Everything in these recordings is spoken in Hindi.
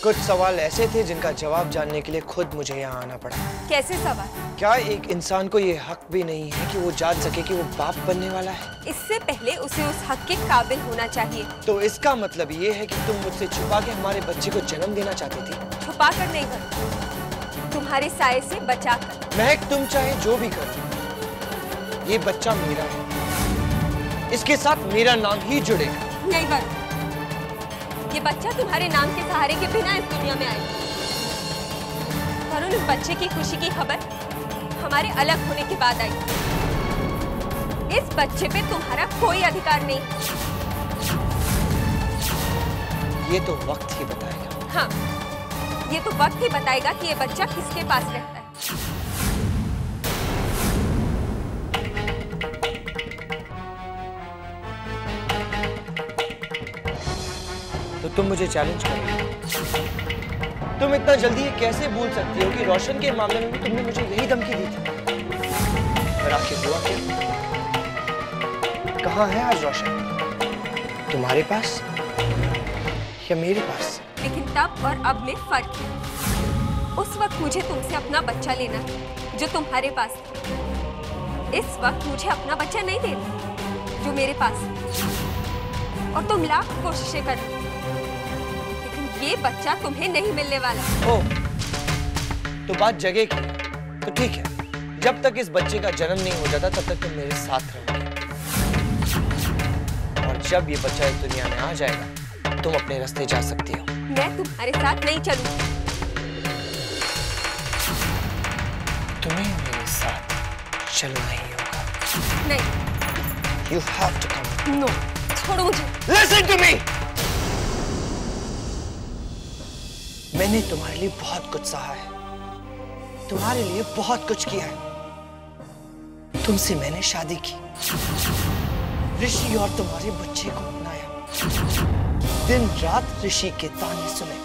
कुछ सवाल ऐसे थे जिनका जवाब जानने के लिए खुद मुझे यहाँ आना पड़ा। कैसे सवाल? क्या एक इंसान को ये हक भी नहीं है कि वो जान सके कि वो बाप बनने वाला है? इससे पहले उसे उस हक के काबिल होना चाहिए। तो इसका मतलब ये है कि तुम मुझसे छुपा के हमारे बच्चे को जन्म देना चाहती थी? छुपा कर नहीं कर, तुम्हारे साये से बचा कर। महक, तुम चाहे जो भी करो, ये बच्चा मेरा है। इसके साथ मेरा नाम ही जुड़ेगा। नहीं वरुण, ये बच्चा तुम्हारे नाम के सहारे के बिना इस दुनिया में आएगा। वरुण, इस बच्चे की खुशी की खबर हमारे अलग होने के बाद आई। इस बच्चे पे तुम्हारा कोई अधिकार नहीं। ये तो वक्त ही बताएगा। हाँ, ये तो वक्त ही बताएगा कि ये बच्चा किसके पास रहता है। तो तुम मुझे चैलेंज करो। तुम इतना जल्दी ये कैसे भूल सकती हो कि रोशन के मामले में भी तुमने मुझे यही धमकी दी थी? और आखिर हुआ क्या? कहाँ है आज रोशन? तुम्हारे पास या मेरे पास? लेकिन तब और अब में फर्क है। उस वक्त मुझे तुमसे अपना बच्चा लेना था जो तुम्हारे पास था। इस वक्त मुझे अपना बच्चा नहीं देना जो मेरे पास है। और तुम लाख कोशिशें कर रहे हो, लेकिन ये बच्चा तुम्हें नहीं मिलने वाला। ओह, तो बात जगह की। तो ठीक है, जब तक इस बच्चे का जन्म नहीं हो जाता तब तक तुम मेरे साथ रहोगे। और जब ये बच्चा इस दुनिया में आ जाएगा तुम अपने रास्ते जा सकती हो। मैं तुम्हारे साथ नहीं चलूंगी। तुम्हें मेरे साथ चलना ही होगा। नहीं। You have to come. No, छोड़ो मुझे। Listen to me. मैंने तुम्हारे लिए बहुत कुछ सहा है, तुम्हारे लिए बहुत कुछ किया है। तुमसे मैंने शादी की, ऋषि और तुम्हारे बच्चे को अपनाया, दिन रात ऋषि के ताने सुने।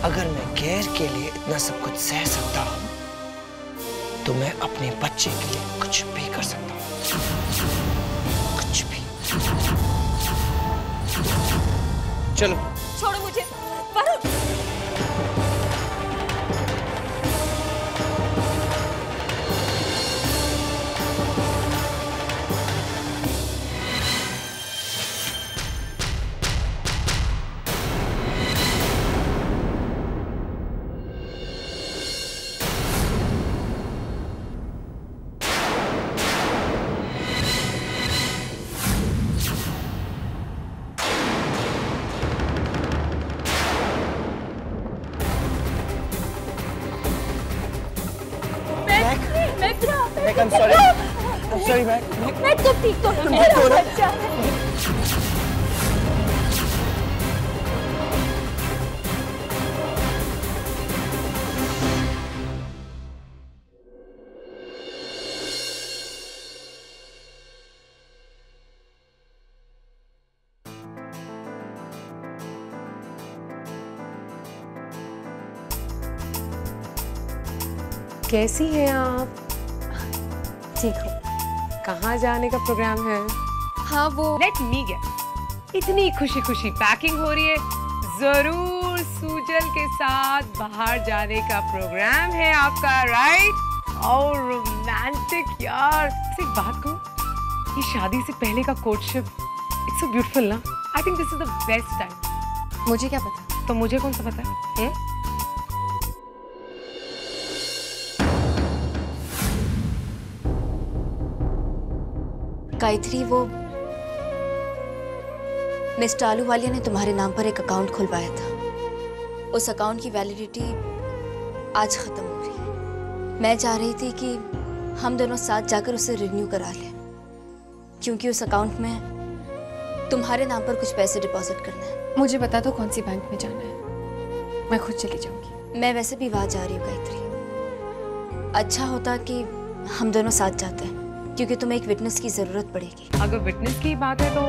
अगर मैं गैर के लिए इतना सब कुछ सह सकता हूं, तो मैं अपने बच्चे के लिए कुछ भी कर सकता हूं। कुछ भी। चलो। छोड़ो मुझे। Varun. I'm sorry. I'm sorry, Mac. मैं तो ठीक तो तुम ठीक हो ना? बच्चा है। कैसी हैं आप? ठीक हो? कहाँ जाने का प्रोग्राम है? हाँ वो लेट मी गेस, इतनी खुशी खुशी पैकिंग हो रही है, जरूर सूजल के साथ बाहर जाने का प्रोग्राम है आपका, राइट? और रोमांटिक यार। एक बात कहूँ, ये शादी से पहले का कोर्टशिप इट्स सो ब्यूटीफुल ना। I think this is the best time. मुझे क्या पता? तो मुझे कौन सा पता है? गायत्री, वो मिस्टर आलूवालिया ने तुम्हारे नाम पर एक अकाउंट खुलवाया था। उस अकाउंट की वैलिडिटी आज खत्म हो रही है। मैं चाह रही थी कि हम दोनों साथ जाकर उसे रिन्यू करा लें, क्योंकि उस अकाउंट में तुम्हारे नाम पर कुछ पैसे डिपॉजिट करना है। मुझे बता दो कौन सी बैंक में जाना है, मैं खुद चली जाऊंगी। मैं वैसे भी वहां जा रही हूँ गायत्री। अच्छा होता कि हम दोनों साथ जाते हैं, क्योंकि तुम्हें एक विटनेस की जरूरत पड़ेगी। अगर विटनेस की बात है तो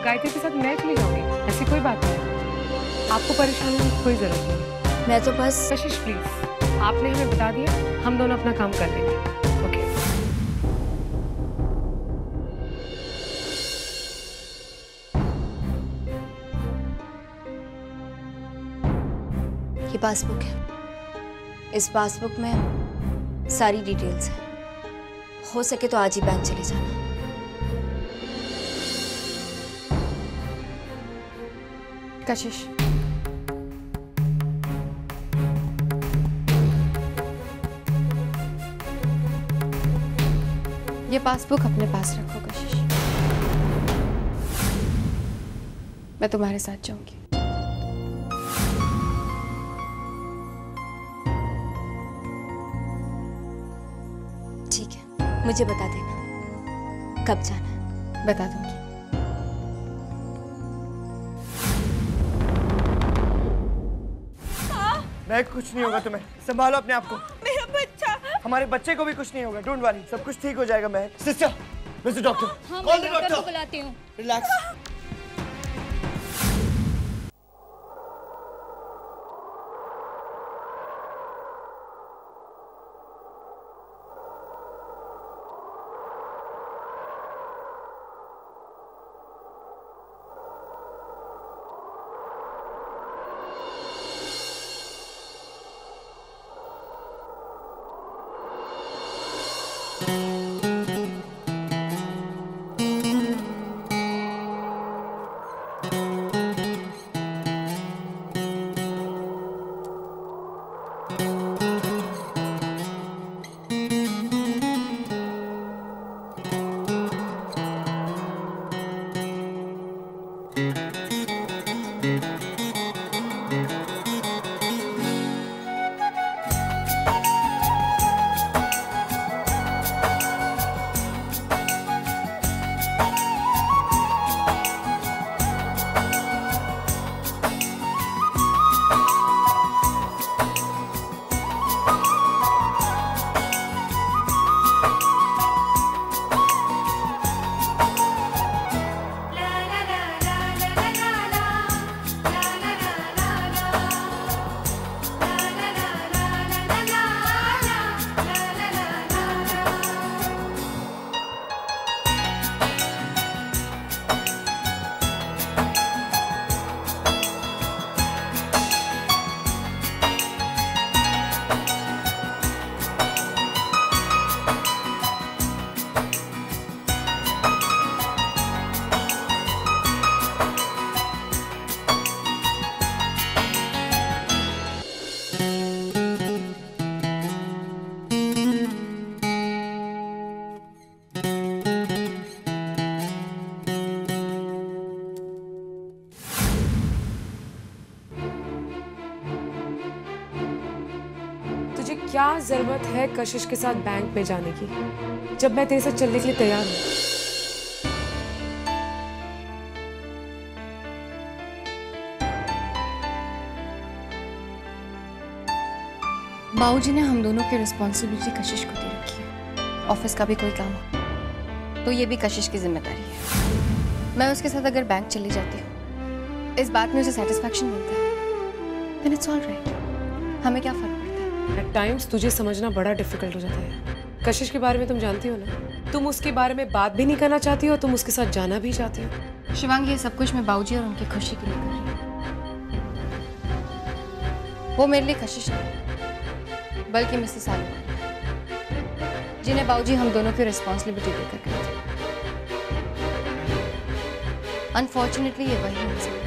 गायत्री के साथ मैं चली जाऊंगी, ऐसी कोई बात नहीं। आपको परेशान होने की कोई जरूरत नहीं। मैं तो बस कशिश प्लीज, आपने हमें बता दिया, हम दोनों अपना काम कर लेंगे। ओके। ये पासबुक है। इस पासबुक में सारी डिटेल्स हैं। हो सके तो आज ही बैंक चले जाना। कशिश, ये पासबुक अपने पास रखो कशिश। मैं तुम्हारे साथ जाऊंगी। ठीक है, मुझे बता देना कब जाना है। बता दूंगी। महक, कुछ नहीं होगा तुम्हें, संभालो अपने आप को। मेरा बच्चा। हमारे बच्चे को भी कुछ नहीं होगा, डोंट वरी, सब कुछ ठीक हो जाएगा। महक, sister, mister doctor, call the doctor. बुलाती हूँ। रिलैक्स। क्या जरूरत है कशिश के साथ बैंक में जाने की, जब मैं तेरे साथ चलने के लिए तैयार हूं? बाबूजी ने हम दोनों की रिस्पॉन्सिबिलिटी कशिश को दे रखी है। ऑफिस का भी कोई काम हो तो ये भी कशिश की जिम्मेदारी है। मैं उसके साथ अगर बैंक चली जाती हूँ, इस बात में उसे सेटिस्फैक्शन मिलता है, then it's all right। हमें क्या फर्क पड़ता है। एट टाइम्स तुझे समझना बड़ा डिफिकल्ट हो जाता है। कशिश के बारे में तुम जानती हो ना, तुम उसके बारे में बात भी नहीं करना चाहती हो, तुम उसके साथ जाना भी चाहती हो। शिवांगी, ये सब कुछ मैं बाबूजी और उनकी खुशी के लिए कर रही हूँ। वो मेरे लिए कशिश नहीं बल्कि मिसेस आलू, जिन्हें बाबूजी हम दोनों की रिस्पॉन्सिबिलिटी देकर गए थे। अनफॉर्चुनेटली ये वही इंसान है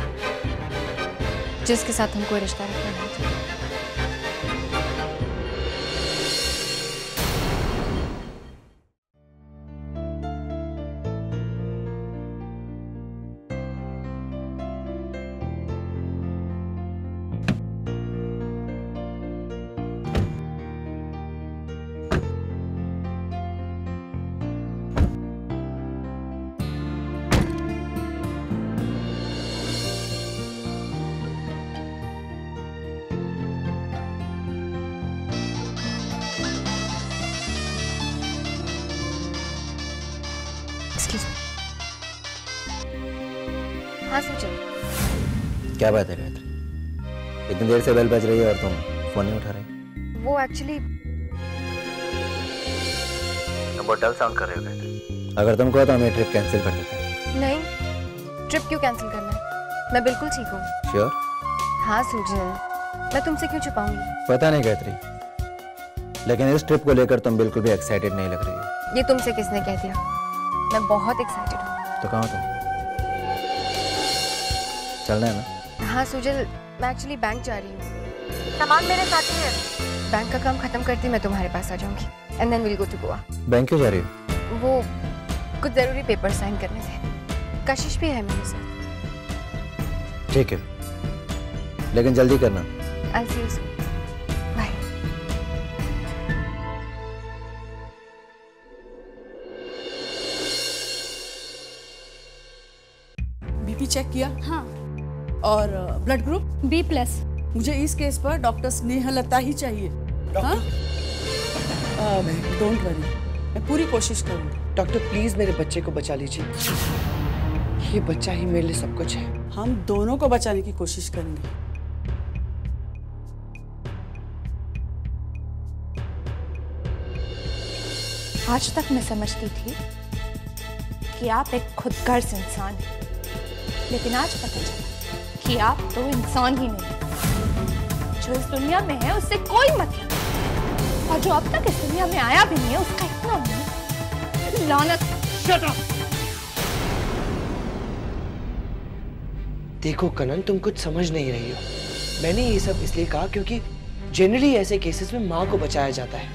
जिसके साथ हमको रिश्ता रखना नहीं चाहिए। हाँ सुजल। क्या बात है गायत्री, इतनी देर से बेल बज रही है और तुम फोन नहीं उठा रहे? वो एक्चुअली तुम बहुत डल साउंड कर रहे हो गायत्री। अगर तुम कहो तो हम ये ट्रिप कैंसिल कर देते हैं। नहीं, ट्रिप क्यों कैंसिल करना है? मैं बिल्कुल ठीक हूँ। श्योर? हाँ सुजल, मैं तुमसे क्यों छुपाऊंगी? पता नहीं गायत्री, लेकिन इस ट्रिप को लेकर तुम बिल्कुल भी एक्साइटेड नहीं लग रही हो। ये तुमसे किसने कह दिया? मैं बहुत एक्साइटेड हूँ। तो कहाँ हो तुम? चलना है ना? हाँ सुजल, मैं एक्चुअली बैंक जा रही हूँ। सामान मेरे साथ ही है। बैंक का काम खत्म करती मैं तुम्हारे पास आ जाऊंगी and then will go to Goa. Bank क्यों जा रही हो? वो कुछ जरूरी पेपर साइन करने थे। कशिश भी है मेरे साथ। ठीक है, लेकिन जल्दी करना। I'll see you soon. Bye. BP check किया? हाँ। और ब्लड ग्रुप? B+। मुझे इस केस पर डॉक्टर स्नेहलता ही चाहिए। हाँ? डोंट वरी, मैं पूरी कोशिश करूंगी। डॉक्टर प्लीज मेरे बच्चे को बचा लीजिए, ये बच्चा ही मेरे लिए सब कुछ है। हम दोनों को बचाने की कोशिश करेंगे। आज तक मैं समझती थी कि आप एक खुदगर्ज इंसान हैं, लेकिन आज पता चला कि आप तो इंसान ही नहीं। जो इस दुनिया में है उससे कोई मतलब नहीं, और जो अब तक इस दुनिया में आया भी नहीं है उसका इतना मुंह लानत। Shut up! देखो कनन, तुम कुछ समझ नहीं रही हो। मैंने ये सब इसलिए कहा क्योंकि जनरली ऐसे केसेस में माँ को बचाया जाता है,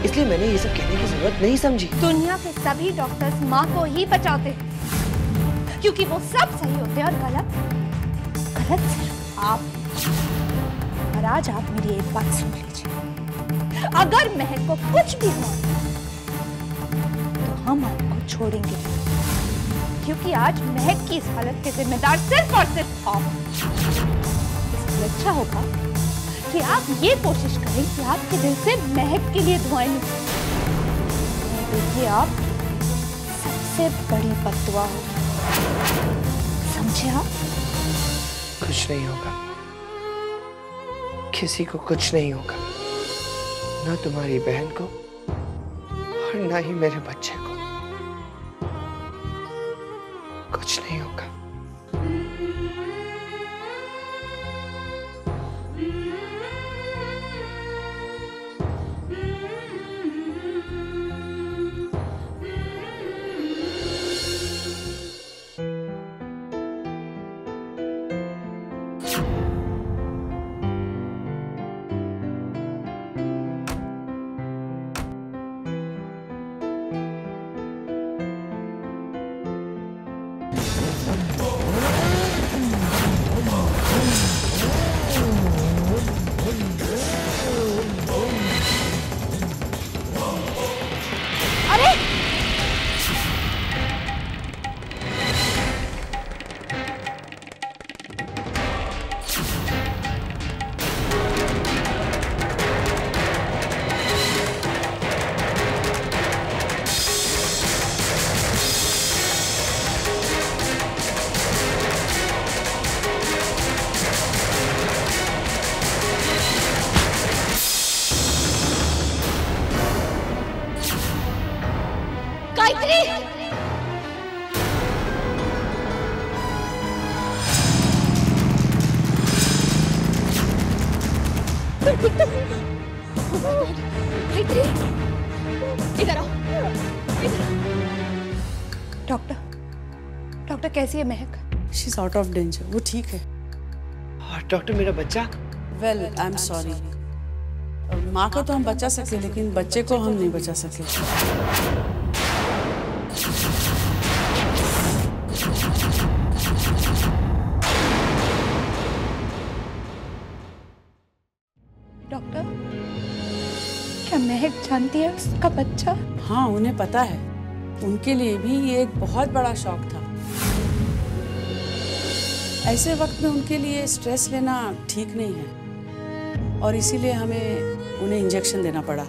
इसलिए मैंने ये सब कहने की जरूरत नहीं समझी। दुनिया के सभी डॉक्टर्स माँ को ही बचाते हैं, क्योंकि वो सब सही होते हैं और गलत सिर्फ आप। और आज आप मेरी एक बात सुन लीजिए, अगर महक को कुछ भी हुआ तो हम आपको छोड़ेंगे नहीं, क्योंकि आज महक की इस हालत के जिम्मेदार सिर्फ और सिर्फ आप। इसलिए अच्छा होगा कि आप ये कोशिश करें कि आपके दिल से महक के लिए दुआएं निकलें। देखिए आप सबसे बड़ी बद्दुआ होगी, समझे आप? कुछ नहीं होगा, किसी को कुछ नहीं होगा, ना तुम्हारी बहन को और ना ही मेरे बच्चे को। कुछ नहीं होगा। इधर आओ, डॉक्टर कैसी है महक? She is out of danger, वो ठीक है। और डॉक्टर मेरा बच्चा? वेल आई एम सॉरी, माँ को तो हम बचा सके लेकिन बच्चे को हम नहीं बचा सके। डॉक्टर, क्या महक जानती है उसका बच्चा? हाँ, उन्हें पता है। उनके लिए भी ये एक बहुत बड़ा शौक था। ऐसे वक्त में उनके लिए स्ट्रेस लेना ठीक नहीं है और इसीलिए हमें उन्हें इंजेक्शन देना पड़ा।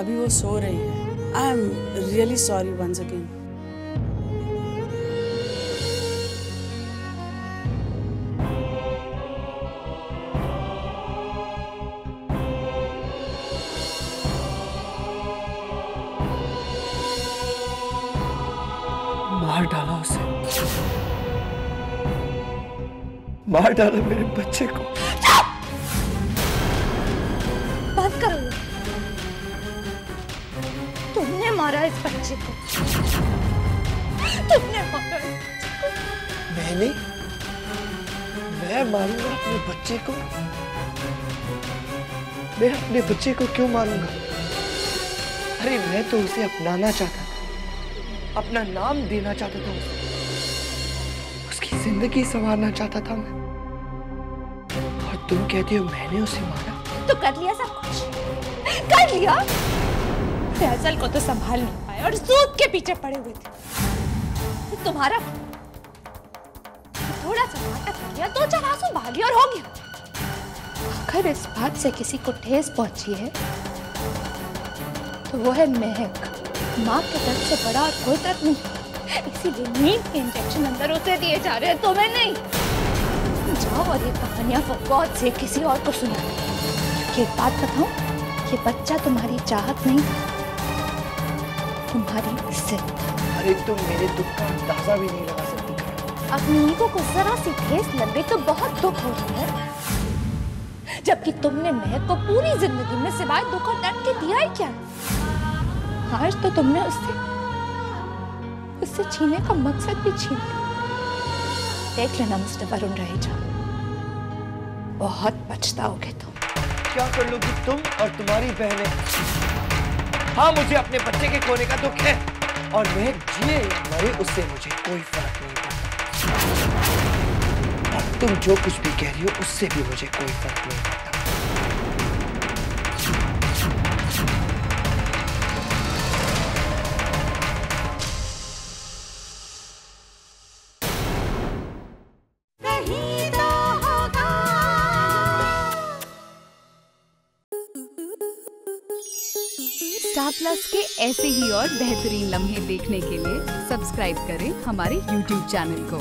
अभी वो सो रही है। I am really sorry once again. मार डाला उसे, मार डाला मेरे बच्चे को। मारा इस बच्चे को? तुमने मारा इस बच्चे को? मैंने? मैं मारूंगा अपने बच्चे को? मैं अपने बच्चे को क्यों मारूंगा? अरे मैं तो उसे अपनाना चाहता था, अपना नाम देना चाहता था उसे, उसकी जिंदगी संवारना चाहता था मैं। और तुम कहती हो मैंने उसे मारा? तो कर लिया सब कुछ, कर लिया। फैजल को तो संभाल नहीं पाए और सूद के पीछे पड़े हुए थे। तुम्हारा थोड़ा सा नाटक किया, 2-4 आंसू बहा और हो गया। अगर इस बात से किसी को ठेस पहुंची है तो वो है महक। माँ के दर्द से बड़ा और कोई दर्द नहीं, इसीलिए नींद के इंजेक्शन अंदर उसे दिए जा रहे हैं, तुम्हें नहीं। जाओ और ये कहानियां बहुत से किसी और को सुना। क्योंकि एक बात बताऊं, ये बच्चा तुम्हारी चाहत नहीं, तुम्हारी जिद। अरे तुम मेरे दुख का अंदाजा भी नहीं लगा सकती। अपनी ईगो को जरा सी ठेस लग गई तो बहुत दुख हो रहा है, जबकि तुमने महक को पूरी जिंदगी में सिवाय दुख और दर्द के दिया ही क्या? आज तो तुमने उससे छीनने का मकसद भी छीन लिया। देख लेना मिस्टर वरुण रहेजा, बहुत पछताओगे तुम। क्या कर लोगी तुम और तुम्हारी बहनें? हाँ, मुझे अपने बच्चे के खोने का दुख है, और मैं जिए या मरे उससे मुझे कोई फर्क नहीं पड़ता। और तुम जो कुछ भी कह रही हो उससे भी मुझे कोई फर्क नहीं पड़ता। स्टार प्लस के ऐसे ही और बेहतरीन लम्हे देखने के लिए सब्सक्राइब करें हमारे YouTube चैनल को।